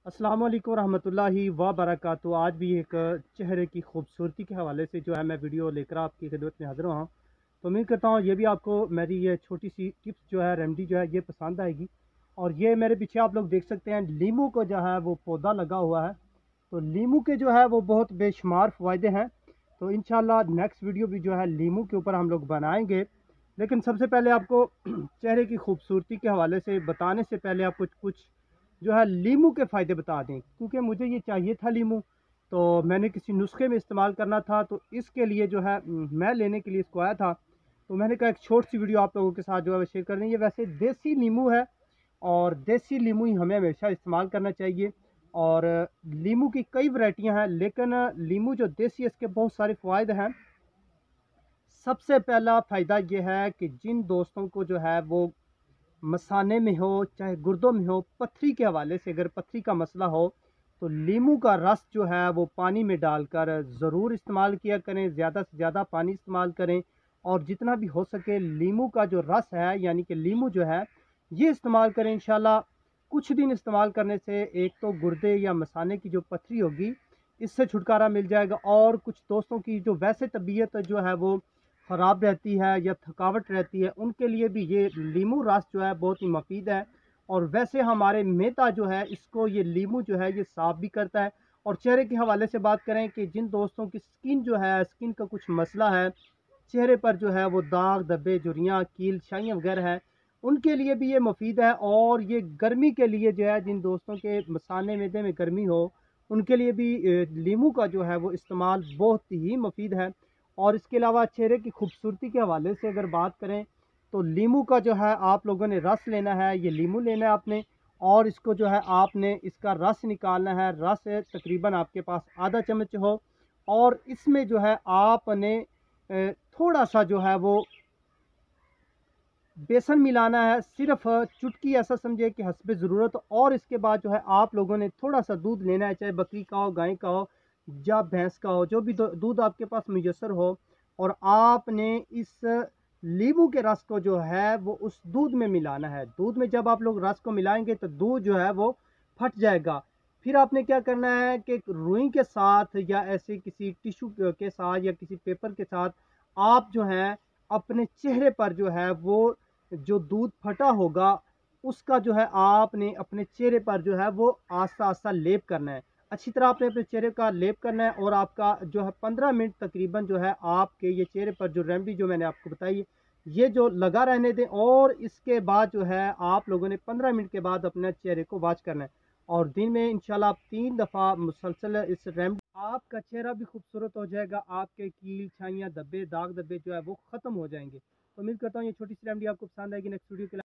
अस्सलाम वालेकुम रहमतुल्लाहि व बरकातुहू। आज भी एक चेहरे की खूबसूरती के हवाले से जो है मैं वीडियो लेकर आपकी खिदमत में हाज़िर हुआ हूँ। तो उम्मीद करता हूँ ये भी आपको मेरी ये छोटी सी टिप्स जो है रेमेडी जो है ये पसंद आएगी। और ये मेरे पीछे आप लोग देख सकते हैं लीमू को जो है वो पौधा लगा हुआ है। तो लीमू के जो है वो बहुत बेशुमार फ़ायदे हैं। तो इंशाल्लाह नेक्स्ट वीडियो भी जो है लीमू के ऊपर हम लोग बनाएंगे। लेकिन सबसे पहले आपको चेहरे की खूबसूरती के हवाले से बताने से पहले आप कुछ कुछ जो है लीमू के फ़ायदे बता दें, क्योंकि मुझे ये चाहिए था लीमू। तो मैंने किसी नुस्खे में इस्तेमाल करना था, तो इसके लिए जो है मैं लेने के लिए इसको आया था। तो मैंने कहा एक छोटी सी वीडियो आप लोगों के साथ जो है शेयर कर दें। ये वैसे देसी नींबू है और देसी लीमू ही हमें हमेशा इस्तेमाल करना चाहिए। और लीमू की कई वैरायटियां हैं, लेकिन लीमू जो देसी है इसके बहुत सारे फ़ायदे हैं। सबसे पहला फ़ायदा ये है कि जिन दोस्तों को जो है वो मसाने में हो चाहे गुर्दों में हो, पथरी के हवाले से अगर पथरी का मसला हो, तो लीमू का रस जो है वो पानी में डालकर ज़रूर इस्तेमाल किया करें। ज़्यादा से ज़्यादा पानी इस्तेमाल करें और जितना भी हो सके लीमू का जो रस है यानी कि लीमू जो है ये इस्तेमाल करें। इंशाल्लाह कुछ दिन इस्तेमाल करने से एक तो गुर्दे या मसाने की जो पथरी होगी इससे छुटकारा मिल जाएगा। और कुछ दोस्तों की जो वैसे तबीयत जो है वो ख़राब रहती है या थकावट रहती है, उनके लिए भी ये लीमू रस जो है बहुत ही मुफीद है। और वैसे हमारे मेदा जो है इसको ये लीमू जो है ये साफ़ भी करता है। और चेहरे के हवाले से बात करें कि जिन दोस्तों की स्किन जो है स्किन का कुछ मसला है, चेहरे पर जो है वो दाग धब्बे झुर्रियाँ कील शाइयाँ वगैरह है, उनके लिए भी ये मुफीद है। और ये गर्मी के लिए जो है जिन दोस्तों के मसाने मैदे में गर्मी हो, उनके लिए भी लीमू का जो है वो इस्तेमाल बहुत ही मुफीद है। और इसके अलावा चेहरे की खूबसूरती के हवाले से अगर बात करें, तो लीमू का जो है आप लोगों ने रस लेना है, ये लीमू लेना है आपने। और इसको जो है आपने इसका रस निकालना है। रस तकरीबन आपके पास आधा चम्मच हो। और इसमें जो है आपने थोड़ा सा जो है वो बेसन मिलाना है, सिर्फ चुटकी, ऐसा समझे कि हस्बे ज़रूरत। और इसके बाद जो है आप लोगों ने थोड़ा सा दूध लेना है, चाहे बकरी का हो, गाय का हो या भैंस का हो, जो भी दूध आपके पास मुयसर हो। और आपने इस नींबू के रस को जो है वो उस दूध में मिलाना है। दूध में जब आप लोग रस को मिलाएंगे तो दूध जो है वो फट जाएगा। फिर आपने क्या करना है कि रुई के साथ या ऐसे किसी टिश्यू के साथ या किसी पेपर के साथ आप जो है अपने चेहरे पर जो है वो जो दूध फटा होगा उसका जो है आपने अपने चेहरे पर जो है वो आस्ता आस्ता लेप करना है। अच्छी तरह आपने अपने चेहरे का लेप करना है। और आपका जो है 15 मिनट तकरीबन जो है आपके ये चेहरे पर जो रेमेडी जो मैंने आपको बताई ये जो लगा रहने दें। और इसके बाद जो है आप लोगों ने 15 मिनट के बाद अपने चेहरे को वॉश करना है। और दिन में इंशाल्लाह आप 3 दफ़ा मुसलसल इस रेमेडी आपका चेहरा भी खूबसूरत हो जाएगा। आपके कील छाइयाँ धब्बे दाग धब्बे जो है वो ख़त्म हो जाएंगे। तो उम्मीद करता हूँ ये छोटी सी रेमेडी आपको पसंद आएगी। नेक्स्ट वीडियो के लिए